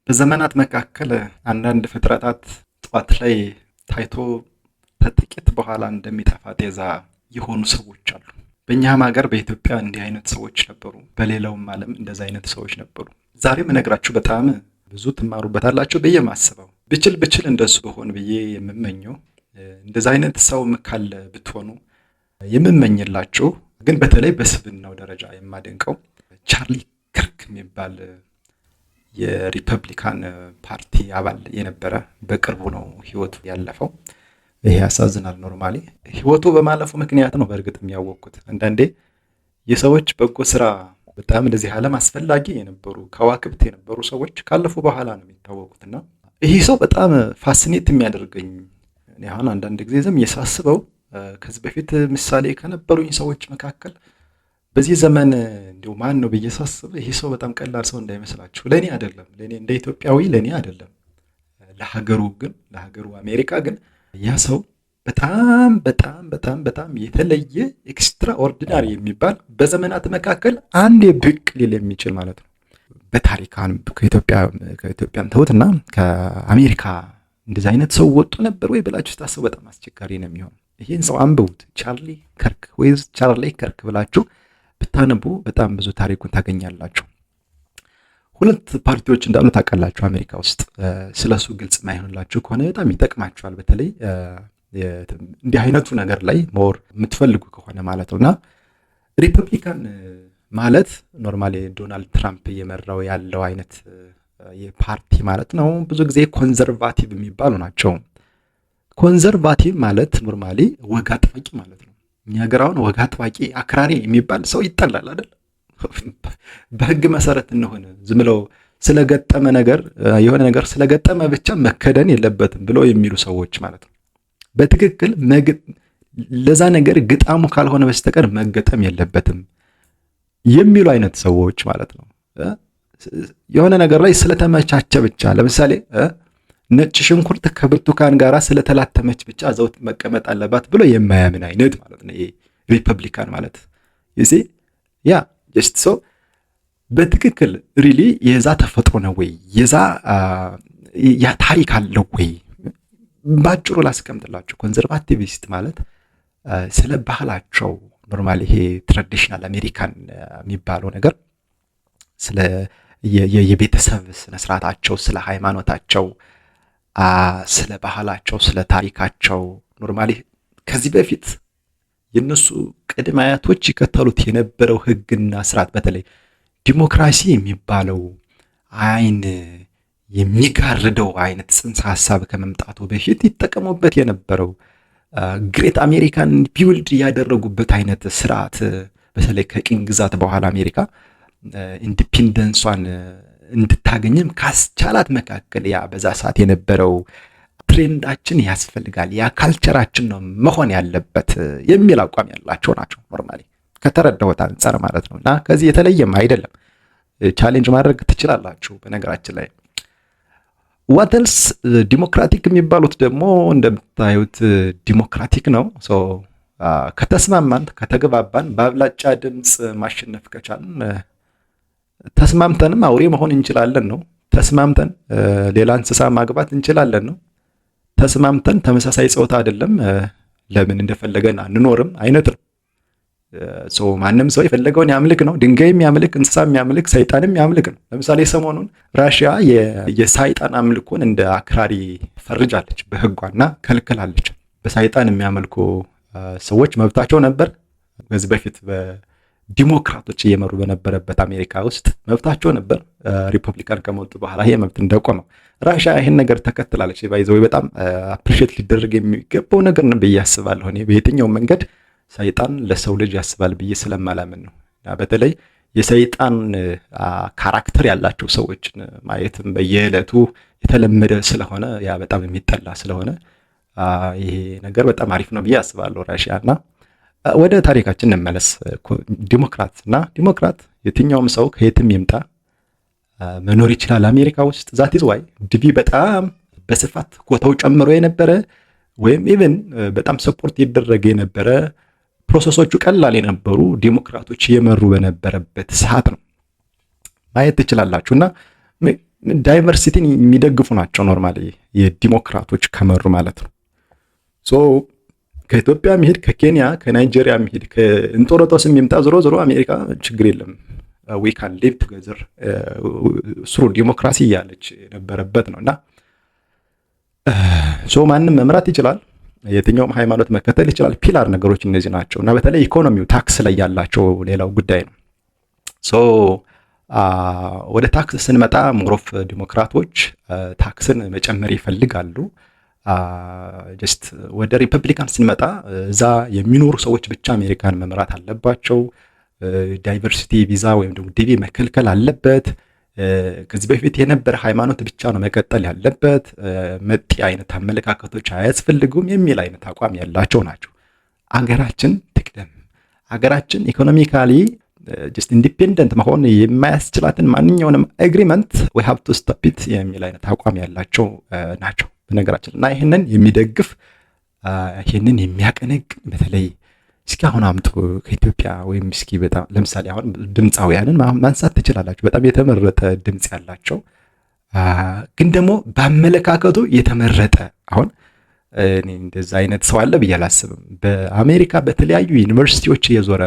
በዘመናት መካከል አንዳንድ ፍጥረታት ጠዋት ላይ ታይቶ ከጥቂት በኋላ እንደሚጠፋ ጤዛ የሆኑ ሰዎች አሉ። በእኛም ሀገር በኢትዮጵያ እንዲህ አይነት ሰዎች ነበሩ። በሌላውም ዓለም እንደዛ አይነት ሰዎች ነበሩ። ዛሬም እነግራችሁ በጣም ብዙ ትማሩበታላችሁ ብዬ ማስበው ብችል እንደሱ ብሆን ብዬ የምመኘው እንደዛ አይነት ሰው ካለ ብትሆኑ የምመኝላችሁ፣ ግን በተለይ በስብናው ደረጃ የማደንቀው ቻርሊ ክርክ የሚባል የሪፐብሊካን ፓርቲ አባል የነበረ በቅርቡ ነው ህይወቱ ያለፈው። ይሄ ያሳዝናል። ኖርማሊ ህይወቱ በማለፉ ምክንያት ነው በእርግጥ የሚያወቅኩት። አንዳንዴ የሰዎች በጎ ስራ በጣም ለዚህ ዓለም አስፈላጊ የነበሩ ከዋክብት የነበሩ ሰዎች ካለፉ በኋላ ነው የሚታወቁትና ይሄ ሰው በጣም ፋሲኔት የሚያደርገኝ እኔ አሁን አንዳንድ ጊዜ ዝም የሳስበው ከዚህ በፊት ምሳሌ ከነበሩኝ ሰዎች መካከል በዚህ ዘመን እንዲሁ ማን ነው ብዬ ሳስብ ይሄ ሰው በጣም ቀላል ሰው እንዳይመስላችሁ። ለኔ አይደለም፣ ለኔ እንደ ኢትዮጵያዊ ለኔ አይደለም፣ ለሀገሩ አሜሪካ ግን ያ ሰው በጣም በጣም በጣም በጣም የተለየ ኤክስትራ ኦርዲናሪ የሚባል በዘመናት መካከል አንድ ብቅ ሊል የሚችል ማለት ነው። በታሪካን ከኢትዮጵያም ተውትና ከአሜሪካ እንደዚህ አይነት ሰው ወጡ ነበር ወይ ብላችሁ ስታስቡ በጣም አስቸጋሪ ነው የሚሆነው። ይሄን ሰው አንብቡት፣ ቻርሊ ከርክ ብላችሁ ብታነቡ በጣም ብዙ ታሪኩን ታገኛላችሁ። ሁለት ፓርቲዎች እንዳሉ ታውቃላችሁ አሜሪካ ውስጥ። ስለሱ ግልጽ ማይሆንላችሁ ከሆነ በጣም ይጠቅማችኋል። በተለይ እንዲህ አይነቱ ነገር ላይ ሞር የምትፈልጉ ከሆነ ማለት ነውና ሪፐብሊካን ማለት ኖርማሊ ዶናልድ ትራምፕ እየመራው ያለው አይነት የፓርቲ ማለት ነው። ብዙ ጊዜ ኮንዘርቫቲቭ የሚባሉ ናቸው። ኮንዘርቫቲቭ ማለት ኖርማሊ ወግ አጥባቂ ማለት ነው። እኛ ሀገር አሁን ወግ አጥባቂ አክራሪ የሚባል ሰው ይጠላል አይደል? በህግ መሰረት እንደሆነ ዝም ብለው ስለገጠመ ነገር የሆነ ነገር ስለገጠመ ብቻ መከደን የለበትም ብለው የሚሉ ሰዎች ማለት ነው። በትክክል ለዛ ነገር ግጣሙ ካልሆነ በስተቀር መገጠም የለበትም የሚሉ አይነት ሰዎች ማለት ነው። የሆነ ነገር ላይ ስለተመቻቸ ብቻ ለምሳሌ ነጭ ሽንኩርት ከብርቱካን ጋራ ስለተላተመች ብቻ ዘውት መቀመጥ አለባት ብሎ የማያምን አይነት ማለት ነው። ይሄ ሪፐብሊካን ማለት ያ ጀስት ሶ በትክክል ሪሊ የዛ ተፈጥሮ ነው ወይ ያ ታሪክ አለው ወይ? ባጭሩ ላስቀምጥላችሁ። ኮንዘርቫቲቪስት ማለት ስለ ባህላቸው ኖርማሊ ይሄ ትራዲሽናል አሜሪካን የሚባለው ነገር ስለ የቤተሰብ ስነ ስርዓታቸው፣ ስለ ሃይማኖታቸው፣ ስለ ባህላቸው፣ ስለ ታሪካቸው ኖርማሊ ከዚህ በፊት የነሱ ቅድመ አያቶች ይከተሉት የነበረው ህግና ስርዓት በተለይ ዲሞክራሲ የሚባለው አይን የሚጋርደው አይነት ጽንሰ ሐሳብ ከመምጣቱ በፊት ይጠቀሙበት የነበረው ግሬት አሜሪካን ቢውልድ ያደረጉበት አይነት ስርዓት በተለይ ከቅኝ ግዛት በኋላ አሜሪካ ኢንዲፔንደንሷን እንድታገኝም ካስቻላት መካከል ያ በዛ ሰዓት የነበረው ትሬንዳችን ያስፈልጋል፣ ያ ካልቸራችን ነው መሆን ያለበት የሚል አቋም ያላቸው ናቸው። ኖርማሊ ከተረዳሁት አንጻር ማለት ነው። እና ከዚህ የተለየም አይደለም። ቻሌንጅ ማድረግ ትችላላችሁ። በነገራችን ላይ ዋተልስ ዲሞክራቲክ የሚባሉት ደግሞ እንደምታዩት ዲሞክራቲክ ነው። ከተስማማን ከተግባባን በአብላጫ ድምፅ ማሸነፍ ከቻልን ተስማምተንም አውሬ መሆን እንችላለን ነው። ተስማምተን ሌላ እንስሳ ማግባት እንችላለን ነው። ተስማምተን ተመሳሳይ ጾታ አይደለም ለምን እንደፈለገን አንኖርም አይነት ነው። ማንም ሰው የፈለገውን ያምልክ ነው። ድንጋይም ያምልክ፣ እንስሳም ያምልክ፣ ሰይጣንም ያምልክ ነው። ለምሳሌ ሰሞኑን ራሽያ የሰይጣን አምልኮን እንደ አክራሪ ፈርጃለች በህጓና ከልክላለች። በሰይጣን የሚያመልኩ ሰዎች መብታቸው ነበር። ከዚህ በፊት በዲሞክራቶች እየመሩ በነበረበት አሜሪካ ውስጥ መብታቸው ነበር። ሪፐብሊካን ከመጡ በኋላ ይሄ መብት እንደቆመው ራሽያ ይሄን ነገር ተከትላለች። ባይዘው በጣም አፕሪሺየት ሊደረግ የሚገባው ነገር ነው ብዬ አስባለሁ። እኔ በየትኛው መንገድ ሰይጣን ለሰው ልጅ ያስባል ብዬ ስለማላምን ነው። በተለይ የሰይጣን ካራክተር ያላቸው ሰዎችን ማየትም በየዕለቱ የተለመደ ስለሆነ ያ በጣም የሚጠላ ስለሆነ ይሄ ነገር በጣም አሪፍ ነው ብዬ አስባለሁ። ራሽያና ወደ ታሪካችን እንመለስ። ዲሞክራት የትኛውም ሰው ከየትም ይምጣ መኖር ይችላል አሜሪካ ውስጥ። ዛት ኢዝ ዋይ ዲቪ በጣም በስፋት ኮታው ጨምሮ የነበረ ወይም ኢቭን በጣም ሰፖርት ይደረገ የነበረ ፕሮሰሶቹ ቀላል የነበሩ ዲሞክራቶች የመሩ በነበረበት ሰዓት ነው ማየት ትችላላችሁና ዳይቨርሲቲን የሚደግፉ ናቸው ኖርማሊ የዲሞክራቶች ከመሩ ማለት ነው። ሶ ከኢትዮጵያ የሚሄድ ከኬንያ ከናይጄሪያ የሚሄድ ከእንጦሮጦስ የሚምጣ ዞሮ ዞሮ አሜሪካ ችግር የለም ዊ ካን ሊቭ ቱጌዘር ስሩ ዲሞክራሲ እያለች የነበረበት ነው እና ሶ ማንም መምራት ይችላል፣ የትኛውም ሃይማኖት መከተል ይችላል። ፒላር ነገሮች እነዚህ ናቸው እና በተለይ ኢኮኖሚው ታክስ ላይ ያላቸው ሌላው ጉዳይ ነው። ሶ ወደ ታክስ ስንመጣ ሞሮፍ ዲሞክራቶች ታክስን መጨመር ይፈልጋሉ። ጀስት ወደ ሪፐብሊካን ስንመጣ እዛ የሚኖሩ ሰዎች ብቻ አሜሪካን መምራት አለባቸው። ዳይቨርሲቲ ቪዛ ወይም ደግሞ ዲቪ መከልከል አለበት። ከዚህ በፊት የነበረ ሃይማኖት ብቻ ነው መቀጠል ያለበት። መጤ አይነት አመለካከቶች አያስፈልጉም የሚል አይነት አቋም ያላቸው ናቸው። አገራችን ትቅደም፣ አገራችን ኢኮኖሚካሊ ጀስት ኢንዲፔንደንት መሆን የማያስችላትን ማንኛውንም አግሪመንት ዊ ሃቭ ቱ ስቶፕ ኢት የሚል አይነት አቋም ያላቸው ናቸው በነገራችን እና ይህንን የሚደግፍ ይህንን የሚያቀነቅን በተለይ እስኪ አሁን አምጡ ከኢትዮጵያ ወይም እስኪ በጣም ለምሳሌ አሁን ድምፃውያንን ማንሳት ትችላላችሁ። በጣም የተመረጠ ድምፅ ያላቸው ግን ደግሞ በአመለካከቱ የተመረጠ አሁን እኔ እንደዛ አይነት ሰው አለ ብዬ አላስብም። በአሜሪካ በተለያዩ ዩኒቨርሲቲዎች እየዞረ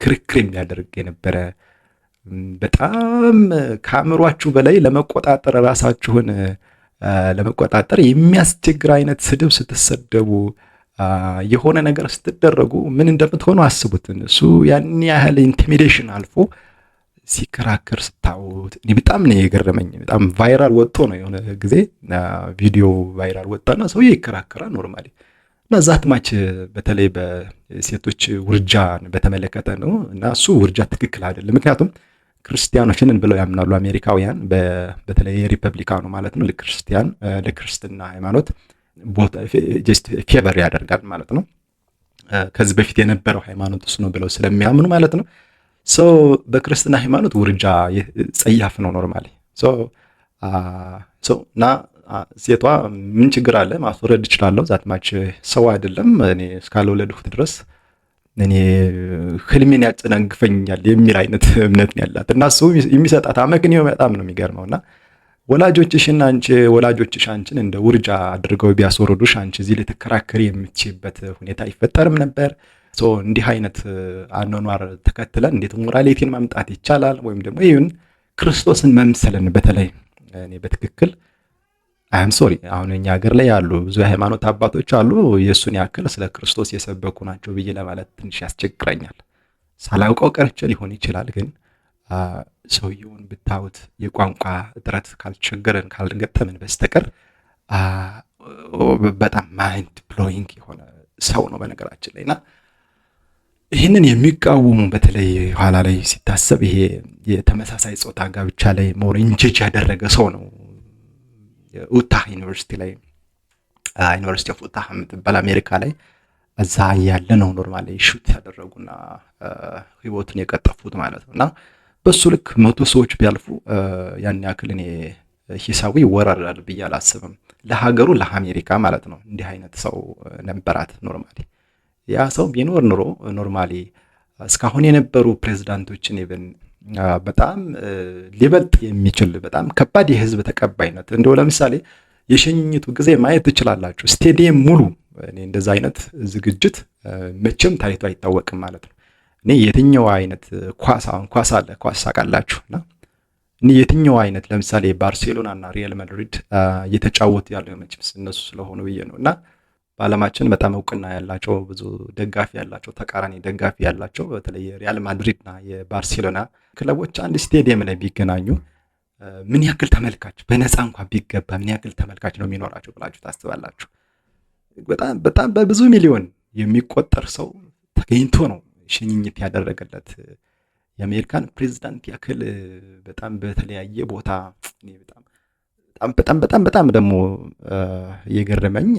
ክርክር የሚያደርግ የነበረ በጣም ከአእምሯችሁ በላይ ለመቆጣጠር ራሳችሁን ለመቆጣጠር የሚያስቸግር አይነት ስድብ ስትሰደቡ የሆነ ነገር ስትደረጉ ምን እንደምትሆኑ አስቡትን። እሱ ያን ያህል ኢንቲሚዴሽን አልፎ ሲከራከር ስታዩት እኔ በጣም ነው የገረመኝ። በጣም ቫይራል ወጥቶ ነው የሆነ ጊዜ ቪዲዮ ቫይራል ወጣና ሰውዬ ይከራከራል ኖርማሊ እና ዛት ማች በተለይ በሴቶች ውርጃን በተመለከተ ነው እና እሱ ውርጃ ትክክል አይደለም። ምክንያቱም ክርስቲያኖችን ብለው ያምናሉ አሜሪካውያን፣ በተለይ ሪፐብሊካኑ ማለት ነው። ለክርስትና ሃይማኖት ቦታ ጀስት ፌቨር ያደርጋል ማለት ነው። ከዚህ በፊት የነበረው ሃይማኖት እሱ ነው ብለው ስለሚያምኑ ማለት ነው። ሶ በክርስትና ሃይማኖት ውርጃ ጸያፍ ነው ኖርማሊ። ሶ እና ሴቷ ምን ችግር አለ ማስወረድ እችላለሁ፣ ዛት ማች ሰው አይደለም እኔ እስካልወለድኩት ድረስ እኔ ህልሜን ያጨናግፈኛል የሚል አይነት እምነት ነው ያላት እና እሱ የሚሰጣት አመክንዮ በጣም ነው የሚገርመውና ወላጆችሽ አንቺን እንደ ውርጃ አድርገው ቢያስወርዱሽ አንቺ እዚህ ልትከራከሪ የምትችይበት ሁኔታ አይፈጠርም ነበር። ሶ እንዲህ አይነት አኗኗር ተከትለን እንዴት ሞራሊቲን ማምጣት ይቻላል? ወይም ደግሞ ይሁን ክርስቶስን መምሰልን በተለይ እኔ በትክክል አይም ሶሪ አሁን እኛ ሀገር ላይ ያሉ ብዙ የሃይማኖት አባቶች አሉ የእሱን ያክል ስለ ክርስቶስ የሰበኩ ናቸው ብዬ ለማለት ትንሽ ያስቸግረኛል። ሳላውቀው ቀርቼ ሊሆን ይችላል ግን ሰውየውን ብታዩት የቋንቋ እጥረት ካልቸገረን ካልገጠምን በስተቀር በጣም ማይንድ ብሎዊንግ የሆነ ሰው ነው በነገራችን ላይ እና ይህንን የሚቃወሙ በተለይ ኋላ ላይ ሲታሰብ ይሄ የተመሳሳይ ጾታ ጋብቻ ላይ ሞር ኢንጀጅ ያደረገ ሰው ነው። ኡታህ ዩኒቨርሲቲ ኦፍ ኡታህ የምትባል አሜሪካ ላይ እዛ ያለ ነው ኖርማሊ ሹት ያደረጉና ህይወቱን የቀጠፉት ማለት ነው እና በሱ ልክ 100 ሰዎች ቢያልፉ ያን ያክል እኔ ሂሳቡ ይወራራል ብዬ አላስብም። ለሀገሩ ለአሜሪካ ማለት ነው እንዲህ አይነት ሰው ነበራት ኖርማሊ። ያ ሰው ቢኖር ኑሮ ኖርማሊ እስካሁን የነበሩ ፕሬዝዳንቶችን ኢቭን በጣም ሊበልጥ የሚችል በጣም ከባድ የህዝብ ተቀባይነት እንደው ለምሳሌ የሸኝቱ ጊዜ ማየት ትችላላችሁ። ስቴዲየም ሙሉ እኔ እንደዛ አይነት ዝግጅት መቼም ታይቶ አይታወቅም ማለት ነው። እኔ የትኛው አይነት ኳስ አለ ኳስ ሳቃላችሁና እኔ የትኛው አይነት ለምሳሌ ባርሴሎና እና ሪያል ማድሪድ እየተጫወቱ ያለው መቼም እነሱ ስለሆኑ ብዬ ነውና በዓለማችን በጣም እውቅና ያላቸው ብዙ ደጋፊ ያላቸው ተቃራኒ ደጋፊ ያላቸው በተለይ ሪያል ማድሪድ እና የባርሴሎና ክለቦች አንድ ስቴዲየም ላይ ቢገናኙ ምን ያክል ተመልካች በነፃ እንኳን ቢገባ ምን ያክል ተመልካች ነው የሚኖራቸው ብላችሁ ታስባላችሁ? በጣም በብዙ ሚሊዮን የሚቆጠር ሰው ተገኝቶ ነው ሽኝት ያደረገለት የአሜሪካን ፕሬዝዳንት ያክል በጣም በተለያየ ቦታ በጣም ደግሞ የገረመኝ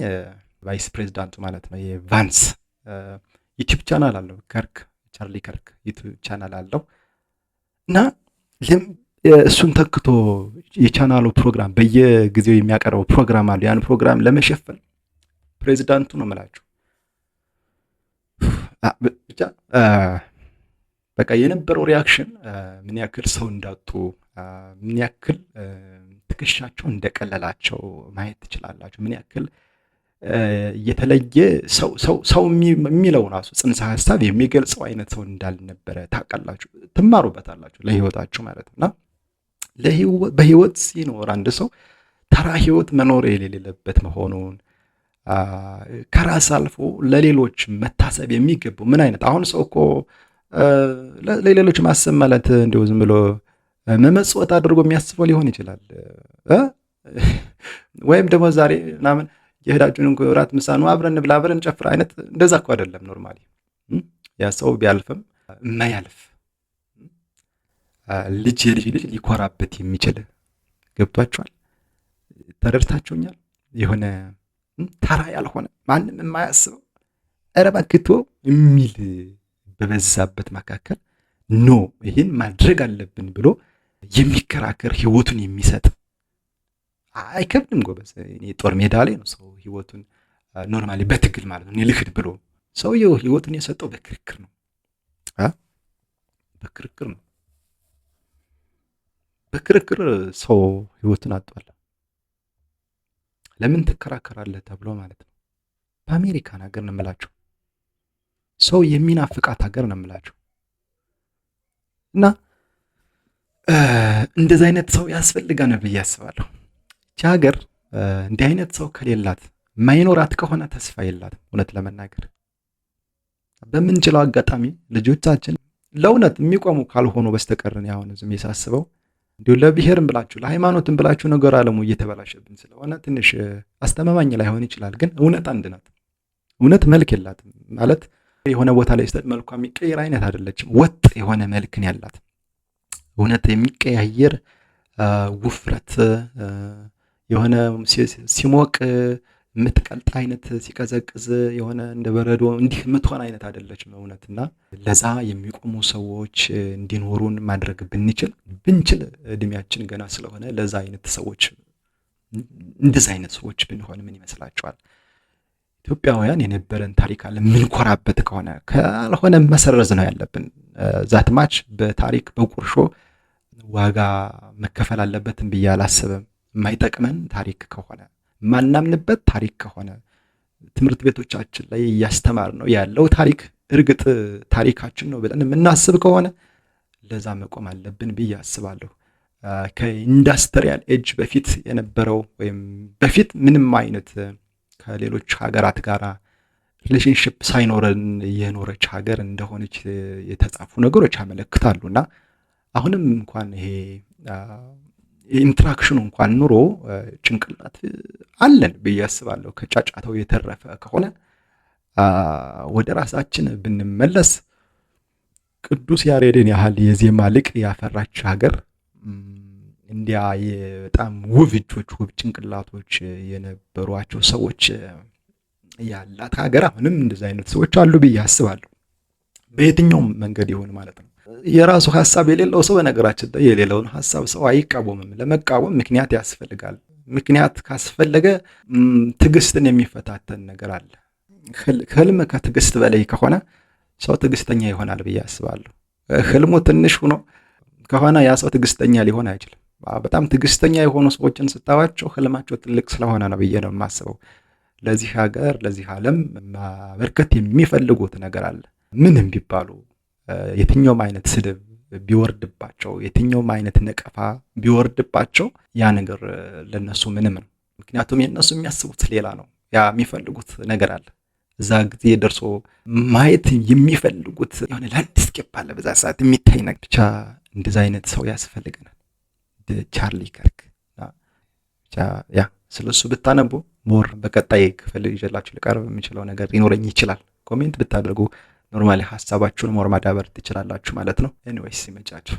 ቫይስ ፕሬዝዳንቱ ማለት ነው የቫንስ ዩቲዩብ ቻናል አለው ቻርሊ ከርክ ዩቲዩብ ቻናል አለው እና እሱን ተክቶ የቻናሉ ፕሮግራም በየጊዜው የሚያቀርበው ፕሮግራም አለ። ያን ፕሮግራም ለመሸፈን ፕሬዝዳንቱ ነው የምላችሁ ብቻ በቃ የነበረው ሪያክሽን ምን ያክል ሰው እንዳጡ ምን ያክል ትከሻቸው እንደቀለላቸው ማየት ትችላላችሁ። ምን ያክል የተለየ ሰው የሚለው ራሱ ጽንሰ ሀሳብ የሚገልጸው አይነት ሰው እንዳልነበረ ታውቃላችሁ፣ ትማሩበታላችሁ ለህይወታችሁ ማለት ነው። እና በህይወት ሲኖር አንድ ሰው ተራ ህይወት መኖር የሌለበት መሆኑን ከራስ አልፎ ለሌሎች መታሰብ የሚገቡ ምን አይነት አሁን ሰው እኮ ለሌሎች ማሰብ ማለት እንደው ዝም ብሎ መመጽወት አድርጎ የሚያስበው ሊሆን ይችላል። ወይም ደግሞ ዛሬ ምናምን የሄዳችሁን እራት ምሳ ነው አብረን እንብላ አብረን እንጨፍር አይነት እንደዛ እኮ አይደለም። ኖርማሊ ያ ሰው ቢያልፍም የማያልፍ ልጅ ሊኮራበት የሚችል ገብቷችኋል? ተረድታችሁኛል? የሆነ ተራ ያልሆነ ማንም የማያስበው ኧረ እባክህ ተው የሚል በበዛበት መካከል ኖ ይህን ማድረግ አለብን ብሎ የሚከራከር ህይወቱን የሚሰጥ አይከብድም ጎበዝ። እኔ ጦር ሜዳ ላይ ነው ሰው ህይወቱን ኖርማሊ በትግል ማለት ነው ልክድ ብሎ ሰውየው ህይወቱን የሰጠው በክርክር ነው። በክርክር ነው። በክርክር ሰው ህይወቱን አጥቷል። ለምን ትከራከራለህ ተብሎ ማለት ነው። በአሜሪካን ሀገር ነው የምላቸው ሰው የሚናፍቃት ሀገር ነው የምላቸው። እና እንደዚህ አይነት ሰው ያስፈልጋል ብዬ አስባለሁ። ይህች ሀገር እንዲህ አይነት ሰው ከሌላት ማይኖራት ከሆነ ተስፋ የላትም። እውነት ለመናገር በምንችለው አጋጣሚ ልጆቻችን ለእውነት የሚቆሙ ካልሆኑ በስተቀር አሁን ዝም የሳስበው እንዲሁ ለብሔርም ብላችሁ ለሃይማኖትም ብላችሁ ነገር ዓለሙ እየተበላሸብን ስለሆነ ትንሽ አስተማማኝ ላይሆን ይችላል። ግን እውነት አንድ ናት። እውነት መልክ የላትም ማለት የሆነ ቦታ ላይ ስትሄድ መልኳ የሚቀየር አይነት አይደለችም። ወጥ የሆነ መልክን ያላት እውነት የሚቀያየር ውፍረት የሆነ ሲሞቅ የምትቀልጥ አይነት ሲቀዘቅዝ የሆነ እንደ በረዶ እንዲህ የምትሆን አይነት አይደለችም እውነትና ለዛ የሚቆሙ ሰዎች እንዲኖሩን ማድረግ ብንችል እድሜያችን ገና ስለሆነ ለዛ አይነት ሰዎች እንደዛ አይነት ሰዎች ብንሆን ምን ይመስላችኋል? ኢትዮጵያውያን የነበረን ታሪክ አለ ምንኮራበት ከሆነ ካልሆነ መሰረዝ ነው ያለብን። ዛትማች በታሪክ በቁርሾ ዋጋ መከፈል አለበትን ብዬ አላስብም። የማይጠቅመን ታሪክ ከሆነ ማናምንበት ታሪክ ከሆነ ትምህርት ቤቶቻችን ላይ እያስተማር ነው ያለው ታሪክ እርግጥ ታሪካችን ነው ብለን የምናስብ ከሆነ ለዛ መቆም አለብን ብዬ አስባለሁ። ከኢንዱስትሪያል ኤጅ በፊት የነበረው ወይም በፊት ምንም አይነት ከሌሎች ሀገራት ጋር ሪሌሽንሽፕ ሳይኖረን የኖረች ሀገር እንደሆነች የተጻፉ ነገሮች ያመለክታሉና አሁንም እንኳን ይሄ ኢንትራክሽኑ እንኳን ኑሮ ጭንቅላት አለን ብዬ አስባለሁ። ከጫጫታው የተረፈ ከሆነ ወደ ራሳችን ብንመለስ ቅዱስ ያሬድን ያህል የዜማ ሊቅ ያፈራች ሀገር እንዲያ በጣም ውብ እጆች ውብ ጭንቅላቶች የነበሯቸው ሰዎች ያላት ሀገር አሁንም እንደዚህ አይነት ሰዎች አሉ ብዬ አስባለሁ። በየትኛውም መንገድ ይሆን ማለት ነው። የራሱ ሐሳብ የሌለው ሰው በነገራችን ላይ የሌለውን ሐሳብ ሰው አይቃወምም። ለመቃወም ምክንያት ያስፈልጋል። ምክንያት ካስፈለገ ትዕግስትን የሚፈታተን ነገር አለ። ህልም ከትዕግስት በላይ ከሆነ ሰው ትዕግስተኛ ይሆናል ብዬ አስባለሁ። ህልሙ ትንሽ ሆኖ ከሆነ ያ ሰው ትዕግስተኛ ሊሆን አይችልም። በጣም ትዕግስተኛ የሆኑ ሰዎችን ስታዋቸው ህልማቸው ትልቅ ስለሆነ ነው ብዬ ነው የማስበው። ለዚህ ሀገር ለዚህ ዓለም ማበርከት የሚፈልጉት ነገር አለ። ምንም ቢባሉ የትኛውም አይነት ስድብ ቢወርድባቸው የትኛውም አይነት ነቀፋ ቢወርድባቸው ያ ነገር ለነሱ ምንም ነው። ምክንያቱም የነሱ የሚያስቡት ሌላ ነው። ያ የሚፈልጉት ነገር አለ። እዛ ጊዜ ደርሶ ማየት የሚፈልጉት የሆነ ላንድስኬፕ አለ በዛ ሰዓት የሚታይ ነገር። ብቻ እንደዛ አይነት ሰው ያስፈልገናል። ቻርሊ ከርክ ብቻ ያ ስለሱ ብታነቡ ሞር በቀጣይ ክፍል ይዤላችሁ ልቀርብ የምችለው ነገር ሊኖረኝ ይችላል። ኮሜንት ብታደርጉ ኖርማሊ ሐሳባችሁን ሞር ማዳበር ትችላላችሁ ማለት ነው። ኤኒዌይስ ይመቻችሁ።